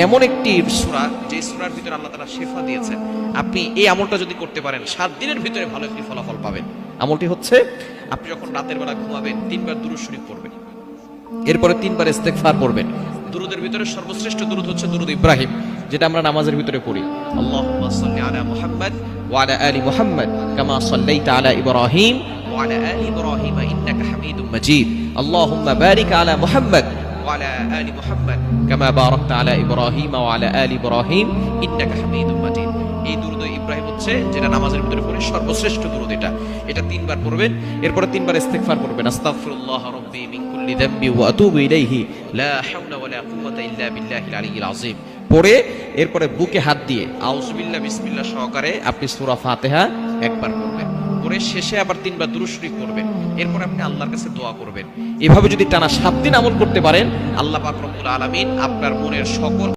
এমন একটি সূরা যে সূরার ভিতরে আল্লাহ তাআলা শিফা দিয়েছেন। আপনি এই আমলটা যদি করতে পারেন 7 দিনের ভিতরে ভালো একটি ফলাফল পাবেন। আমলটি হচ্ছে আপনি যখন রাতের বেলা ঘুমাবেন 3 বার দুরূদ শরীফ পড়বেন, এরপরে 3 বার ইস্তেগফার পড়বেন। দুরূদের ভিতরে সর্বশ্রেষ্ঠ দুরূদ হচ্ছে দুরূদ ইব্রাহিম, যেটা আমরা নামাজের ভিতরে পড়ি। আল্লাহুম্মা সাল্লি আলা মুহাম্মাদ ওয়া আলা আলি মুহাম্মাদ কামা সাল্লাইতা আলা ইব্রাহিম ওয়া আলা আলি ইব্রাহিম ইন্নাকা হামিদুম মাজিদ। আল্লাহুম্মা বারিক আলা মুহাম্মাদ ওয়া আলা আলি মুহাম্মাদ কামা বারাকতা আলা ইব্রাহিম ওয়া আলা আলি ইব্রাহিম ইন্নাকা হামিদুম মাজিদ। এই দুরূদ ইব্রাহিম হচ্ছে যেটা নামাজের ভিতরে পড়ি সর্বশ্রেষ্ঠ দুরূদ। এটা 3 বার পড়বেন, এরপরে 3 বার ইস্তিগফার পড়বেন। আস্তাগফিরুল্লাহ রাব্বি মিন কুল্লি যামবি ওয়া আতুবু ইলাইহি লা হাওলা ওয়ালা কুওয়াতা ইল্লা বিল্লাহিল আলিয়্যিল আযীম পড়ে এরপরে বুকে হাত দিয়ে আউযুবিল্লাহ বিসমিল্লাহ সহকারে আপনি সূরা ফাতিহা একবার পড়বেন, পড়ে শেষে আবার 3 বার দুরূদ শরীফ পড়বেন। এরপর আপনি আল্লাহর কাছে দোয়া করবেন। এভাবে যদি টানা 7 দিন আমল করতে পারেন, আল্লাহ পাক রব্বুল আলামিন আপনার মনের সকল